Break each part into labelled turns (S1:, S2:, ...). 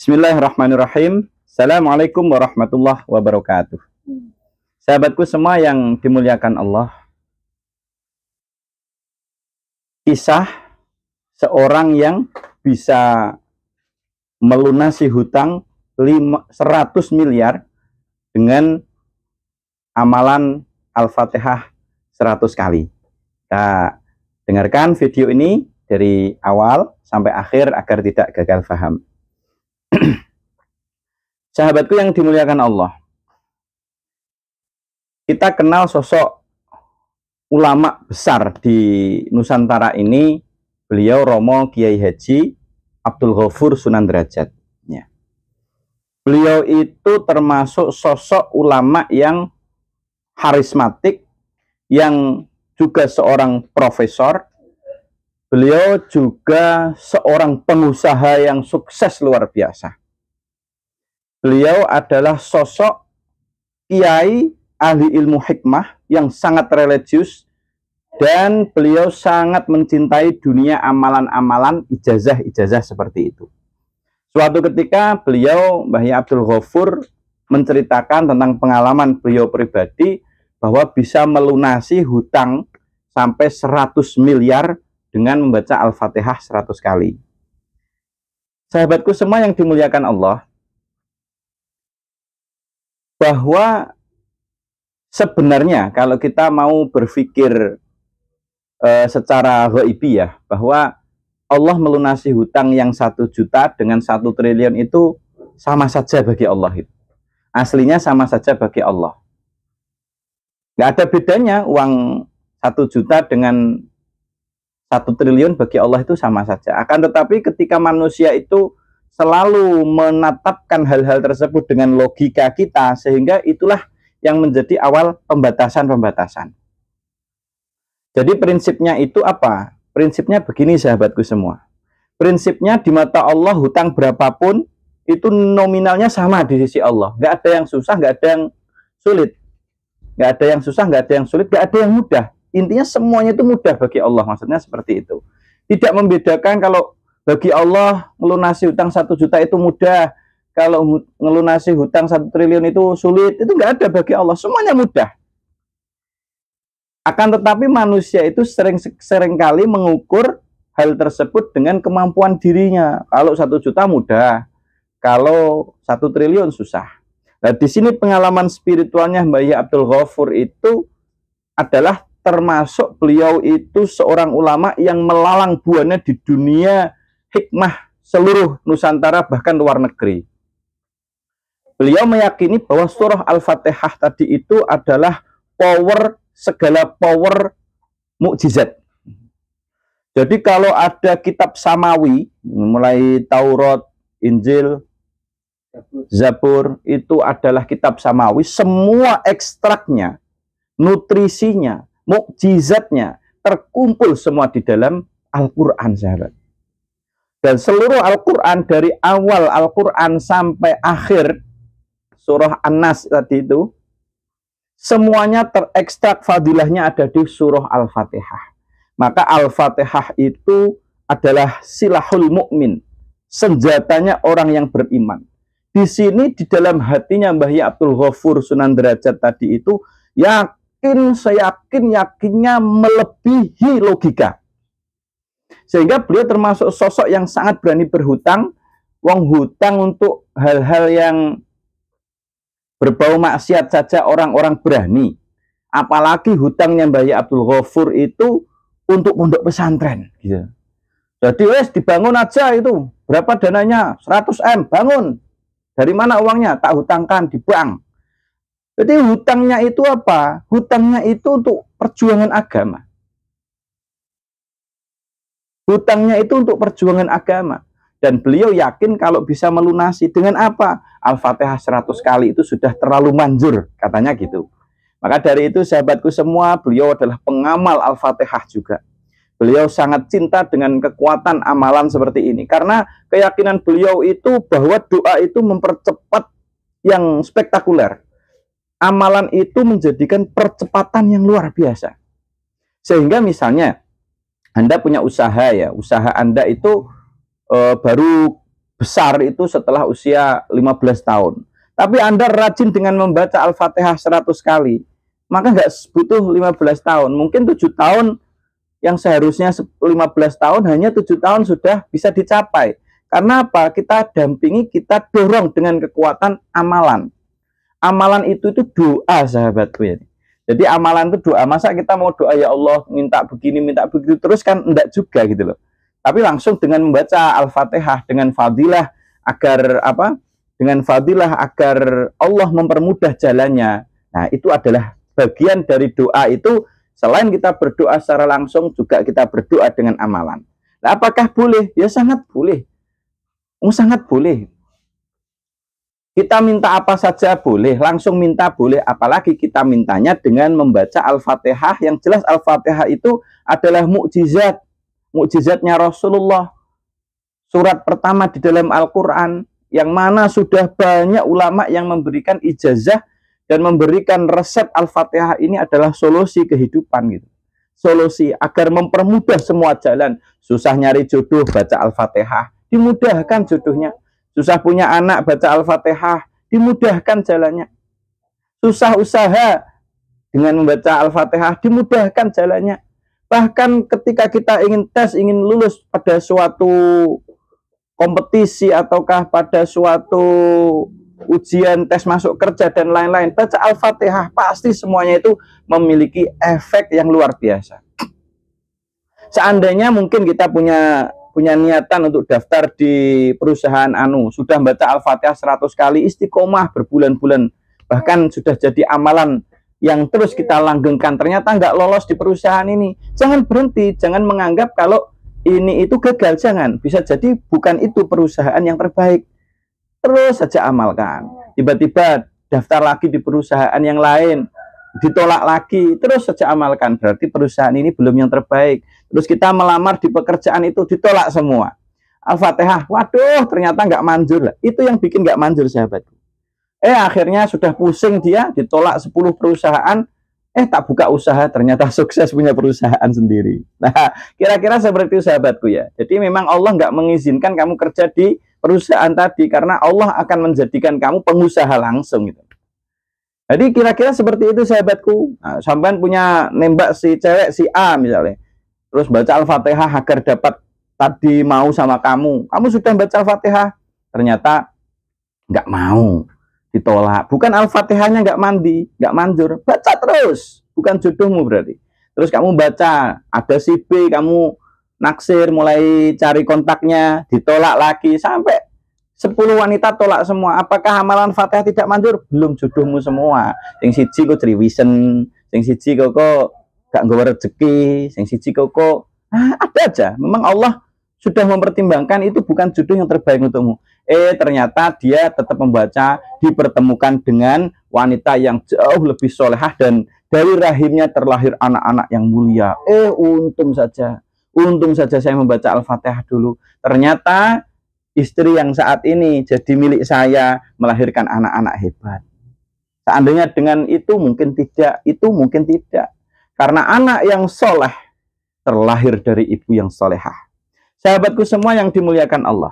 S1: Bismillahirrahmanirrahim. Assalamualaikum warahmatullahi wabarakatuh. Sahabatku semua yang dimuliakan Allah, kisah seorang yang bisa melunasi hutang 100 miliar dengan amalan Al-Fatihah 100 kali. Kita dengarkan video ini dari awal sampai akhir agar tidak gagal paham. Sahabatku yang dimuliakan Allah, kita kenal sosok ulama besar di Nusantara ini, beliau Romo Kiai Haji Abdul Ghafur Sunan Derajat. Ya. Beliau itu termasuk sosok ulama yang karismatik, yang juga seorang profesor. Beliau juga seorang pengusaha yang sukses luar biasa. Beliau adalah sosok kiai ahli ilmu hikmah yang sangat religius, dan beliau sangat mencintai dunia amalan-amalan ijazah-ijazah seperti itu. Suatu ketika beliau, Mbah Abdul Ghafur, menceritakan tentang pengalaman beliau pribadi bahwa bisa melunasi hutang sampai 100 miliar dengan membaca Al-Fatihah 100 kali. Sahabatku semua yang dimuliakan Allah, bahwa sebenarnya kalau kita mau berpikir secara ghaibiyah, bahwa Allah melunasi hutang yang 1 juta dengan 1 triliun itu sama saja bagi Allah. Itu aslinya sama saja bagi Allah. Nggak ada bedanya, uang 1 juta dengan 1 triliun bagi Allah itu sama saja. Akan tetapi ketika manusia itu selalu menatapkan hal-hal tersebut dengan logika kita, sehingga itulah yang menjadi awal pembatasan-pembatasan. Jadi prinsipnya itu apa? Prinsipnya begini sahabatku semua. Prinsipnya di mata Allah hutang berapapun itu nominalnya sama di sisi Allah. Nggak ada yang susah, nggak ada yang sulit. Nggak ada yang susah, nggak ada yang sulit, nggak ada yang mudah. Intinya semuanya itu mudah bagi Allah. Maksudnya seperti itu. Tidak membedakan kalau bagi Allah melunasi hutang 1 juta itu mudah, kalau melunasi hutang 1 triliun itu sulit. Itu nggak ada bagi Allah, semuanya mudah. Akan tetapi manusia itu seringkali mengukur hal tersebut dengan kemampuan dirinya. Kalau 1 juta mudah, kalau 1 triliun susah. Nah, di sini pengalaman spiritualnya Mbah Abdul Ghafur itu adalah termasuk beliau itu seorang ulama yang melalang buana di dunia hikmah seluruh Nusantara, bahkan luar negeri. Beliau meyakini bahwa surah Al-Fatihah tadi itu adalah segala power mukjizat. Jadi kalau ada kitab samawi, mulai Taurat, Injil, Zabur, itu adalah kitab samawi, semua ekstraknya, nutrisinya, mukjizatnya terkumpul semua di dalam Al-Quran, sahabat. Dan seluruh Al-Quran, dari awal Al-Quran sampai akhir surah An-Nas tadi itu, semuanya terekstrak fadilahnya ada di surah Al-Fatihah. Maka Al-Fatihah itu adalah silahul mukmin, senjatanya orang yang beriman. Di sini di dalam hatinya Mbah Abdul Ghafur Sunan Derajat tadi itu yakinnya melebihi logika. Sehingga beliau termasuk sosok yang sangat berani berhutang. Wong hutang untuk hal-hal yang berbau maksiat saja orang-orang berani. Apalagi hutangnya Mbah Abdul Ghafur itu untuk pondok pesantren. Gitu. Jadi wes dibangun aja itu. Berapa dananya? 100 M, bangun. Dari mana uangnya? Tak hutangkan di bank. Jadi hutangnya itu apa? Hutangnya itu untuk perjuangan agama. Hutangnya itu untuk perjuangan agama. Dan beliau yakin kalau bisa melunasi dengan apa? Al-Fatihah 100 kali itu sudah terlalu manjur, katanya gitu. Maka dari itu sahabatku semua, beliau adalah pengamal Al-Fatihah juga. Beliau sangat cinta dengan kekuatan amalan seperti ini. Karena keyakinan beliau itu bahwa doa itu mempercepat yang spektakuler. Amalan itu menjadikan percepatan yang luar biasa. Sehingga misalnya Anda punya usaha ya, usaha Anda itu baru besar itu setelah usia 15 tahun. Tapi Anda rajin dengan membaca Al-Fatihah 100 kali, maka nggak butuh 15 tahun. Mungkin 7 tahun yang seharusnya 15 tahun, hanya 7 tahun sudah bisa dicapai. Karena apa? Kita dampingi, kita dorong dengan kekuatan amalan. Amalan itu doa, sahabatku ya. Jadi amalan itu doa. Masa kita mau doa, ya Allah, minta begini, minta begitu, terus kan enggak juga gitu loh. Tapi langsung dengan membaca Al-Fatihah dengan fadilah agar apa? Dengan fadilah agar Allah mempermudah jalannya. Nah, itu adalah bagian dari doa itu. Selain kita berdoa secara langsung, juga kita berdoa dengan amalan. Nah, apakah boleh? Ya sangat boleh. Sangat boleh. Kita minta apa saja boleh, langsung minta boleh, apalagi kita mintanya dengan membaca Al-Fatihah. Yang jelas Al-Fatihah itu adalah mukjizat, mukjizatnya Rasulullah. Surat pertama di dalam Al-Quran, yang mana sudah banyak ulama yang memberikan ijazah dan memberikan resep Al-Fatihah ini adalah solusi kehidupan gitu. Solusi agar mempermudah semua jalan. Susah nyari jodoh, baca Al-Fatihah, dimudahkan jodohnya. Susah punya anak, baca Al-Fatihah, dimudahkan jalannya. Susah usaha, dengan membaca Al-Fatihah, dimudahkan jalannya. Bahkan ketika kita ingin tes, ingin lulus pada suatu kompetisi, ataukah pada suatu ujian, tes masuk kerja, dan lain-lain, baca Al-Fatihah, pasti semuanya itu memiliki efek yang luar biasa. Seandainya mungkin kita punya niatan untuk daftar di perusahaan sudah baca Al-Fatihah 100 kali, istiqomah berbulan-bulan, bahkan sudah jadi amalan yang terus kita langgengkan, ternyata nggak lolos di perusahaan ini. Jangan berhenti, jangan menganggap kalau ini itu gagal, jangan. Bisa jadi bukan itu perusahaan yang terbaik. Terus saja amalkan. Tiba-tiba daftar lagi di perusahaan yang lain, ditolak lagi, terus saja amalkan. Berarti perusahaan ini belum yang terbaik. Terus kita melamar di pekerjaan itu, ditolak semua. Al-Fatihah, waduh, ternyata nggak manjur. Itu yang bikin nggak manjur, sahabatku. Akhirnya sudah pusing dia, ditolak 10 perusahaan, tak buka usaha, ternyata sukses punya perusahaan sendiri. Nah, kira-kira seperti itu, sahabatku ya. Jadi memang Allah nggak mengizinkan kamu kerja di perusahaan tadi, karena Allah akan menjadikan kamu pengusaha langsung gitu. Jadi kira-kira seperti itu, sahabatku. Nah, sampean punya nembak si cewek, si A misalnya, terus baca Al-Fatihah agar dapat tadi mau sama kamu. Kamu sudah baca Al-Fatihah, ternyata nggak mau, ditolak. Bukan Al-Fatihahnya nggak nggak manjur. Baca terus, bukan jodohmu berarti. Terus kamu baca, ada si B, kamu naksir, mulai cari kontaknya, ditolak lagi, sampai 10 wanita tolak semua. Apakah amalan Fatihah tidak manjur? Belum, jodohmu semua. Yang siji kok ceriwisen, yang siji kok gak nggawa rezeki, yang siji kok ada aja. Memang Allah sudah mempertimbangkan itu bukan jodoh yang terbaik untukmu. Ternyata dia tetap membaca, dipertemukan dengan wanita yang jauh lebih solehah, dan dari rahimnya terlahir anak-anak yang mulia. Untung saja saya membaca Al-Fatihah dulu. Ternyata istri yang saat ini jadi milik saya melahirkan anak-anak hebat. Seandainya dengan itu mungkin tidak. Karena anak yang soleh terlahir dari ibu yang solehah. Sahabatku semua yang dimuliakan Allah.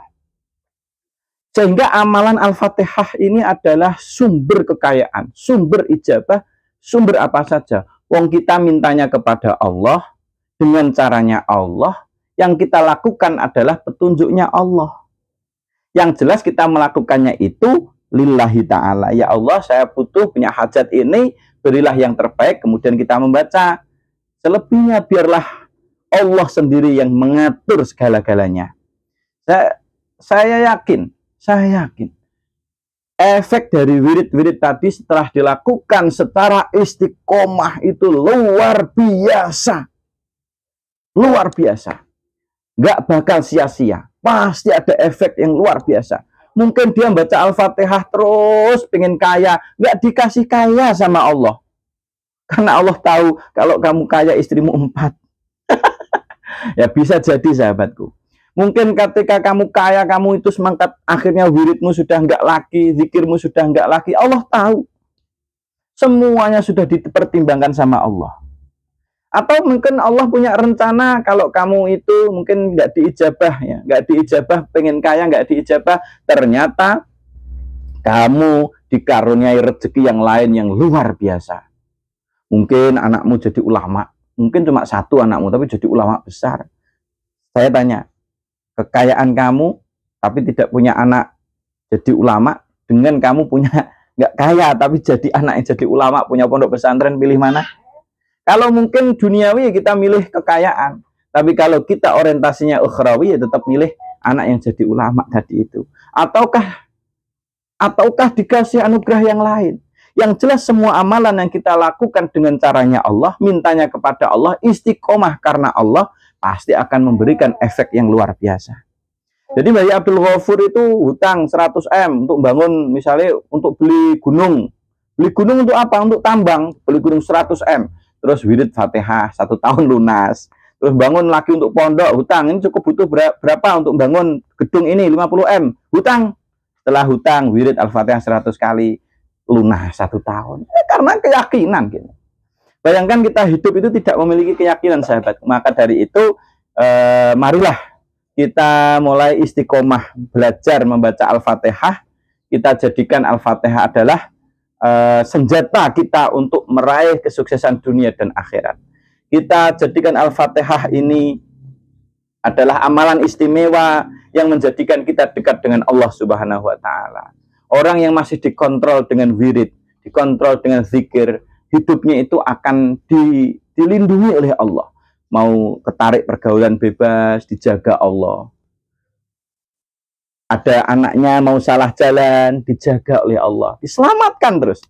S1: Sehingga amalan Al-Fatihah ini adalah sumber kekayaan, sumber ijabah, sumber apa saja. Wong kita mintanya kepada Allah, dengan caranya Allah, yang kita lakukan adalah petunjuknya Allah. Yang jelas kita melakukannya itu lillahi ta'ala. Ya Allah, saya butuh, punya hajat ini, berilah yang terbaik. Kemudian kita membaca. Selebihnya biarlah Allah sendiri yang mengatur segala-galanya. Saya yakin efek dari wirid-wirid tadi setelah dilakukan secara istiqomah itu luar biasa. Luar biasa. Nggak bakal sia-sia. Pasti ada efek yang luar biasa. Mungkin dia baca Al-Fatihah terus pengen kaya, nggak dikasih kaya sama Allah. Karena Allah tahu kalau kamu kaya istrimu 4. Ya bisa jadi, sahabatku. Mungkin ketika kamu kaya, kamu itu semangat, akhirnya wiridmu sudah nggak lagi, zikirmu sudah nggak lagi. Allah tahu. Semuanya sudah dipertimbangkan sama Allah. Atau mungkin Allah punya rencana kalau kamu itu mungkin nggak diijabah ya, nggak diijabah, pengen kaya nggak diijabah, ternyata kamu dikaruniai rezeki yang lain yang luar biasa. Mungkin anakmu jadi ulama, mungkin cuma satu anakmu tapi jadi ulama besar. Saya tanya, kekayaan kamu tapi tidak punya anak jadi ulama, dengan kamu punya nggak kaya tapi jadi anak yang jadi ulama, punya pondok pesantren, pilih mana? Kalau mungkin duniawi kita milih kekayaan, tapi kalau kita orientasinya ukhrawi ya tetap milih anak yang jadi ulama tadi itu. Ataukah dikasih anugerah yang lain? Yang jelas semua amalan yang kita lakukan dengan caranya Allah, mintanya kepada Allah, istiqomah karena Allah, pasti akan memberikan efek yang luar biasa. Jadi Mbak Abdul Ghafur itu hutang 100 M untuk bangun, misalnya untuk beli gunung. Beli gunung untuk apa? Untuk tambang, beli gunung 100 M. Terus wirid Fatihah 1 tahun lunas. Terus bangun lagi untuk pondok, hutang. Ini cukup butuh berapa untuk bangun gedung ini? 50 M. Hutang. Setelah hutang, wirid Al-Fatihah 100 kali, lunas 1 tahun. Karena keyakinan. Gitu. Bayangkan kita hidup itu tidak memiliki keyakinan, sahabat. Maka dari itu, marilah kita mulai istiqomah belajar membaca Al-Fatihah. Kita jadikan Al-Fatihah adalah senjata kita untuk meraih kesuksesan dunia dan akhirat. Kita jadikan Al-Fatihah ini adalah amalan istimewa yang menjadikan kita dekat dengan Allah Subhanahu wa Ta'ala. Orang yang masih dikontrol dengan wirid, dikontrol dengan zikir, hidupnya itu akan dilindungi oleh Allah. Mau ketarik pergaulan bebas, dijaga Allah. Ada anaknya mau salah jalan, dijaga oleh Allah, diselamatkan terus.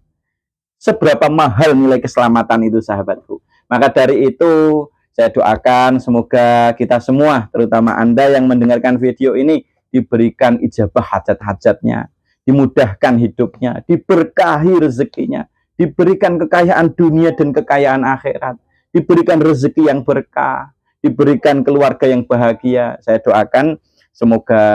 S1: Seberapa mahal nilai keselamatan itu, sahabatku. Maka dari itu saya doakan semoga kita semua, terutama Anda yang mendengarkan video ini, diberikan ijabah hajat-hajatnya, dimudahkan hidupnya, diberkahi rezekinya, diberikan kekayaan dunia dan kekayaan akhirat, diberikan rezeki yang berkah, diberikan keluarga yang bahagia. Saya doakan semoga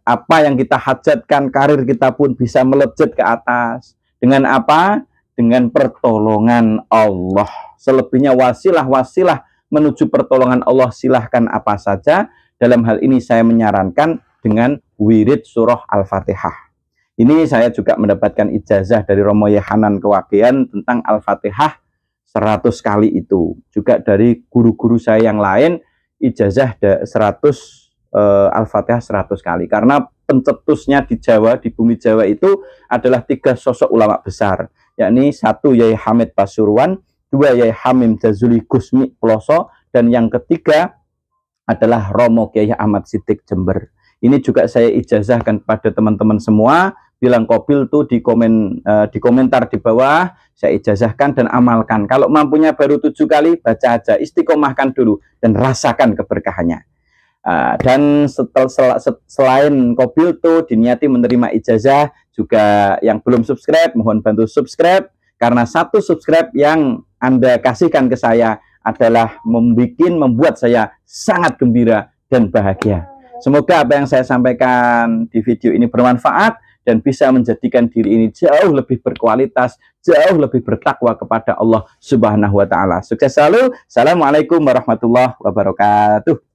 S1: apa yang kita hajatkan, karir kita pun bisa melejit ke atas. Dengan apa? Dengan pertolongan Allah. Selebihnya wasilah-wasilah menuju pertolongan Allah, silahkan apa saja. Dalam hal ini saya menyarankan dengan wirid surah Al-Fatihah. Ini saya juga mendapatkan ijazah dari Romo Yehanan Kewakian tentang Al-Fatihah 100 kali itu. Juga dari guru-guru saya yang lain, ijazah 100 Al-Fatihah 100 kali. Karena pencetusnya di Jawa, di bumi Jawa itu adalah 3 sosok ulama besar. Yakni 1 Yai Hamid Pasuruan, 2 Yai Hamim Jazuli Gusmi Ploso, dan yang ketiga adalah Romo Kiai Ahmad Siddiq Jember. Ini juga saya ijazahkan pada teman-teman semua. Bilang Kobil tuh di komentar di bawah, saya ijazahkan dan amalkan. Kalau mampunya baru 7 kali, baca aja, istiqomahkan dulu dan rasakan keberkahannya. Dan selain Kobil tuh diniati menerima ijazah, juga yang belum subscribe mohon bantu subscribe, karena 1 subscribe yang Anda kasihkan ke saya adalah membuat saya sangat gembira dan bahagia. Semoga apa yang saya sampaikan di video ini bermanfaat dan bisa menjadikan diri ini jauh lebih berkualitas, jauh lebih bertakwa kepada Allah Subhanahu wa Ta'ala. Sukses selalu. Assalamualaikum warahmatullahi wabarakatuh.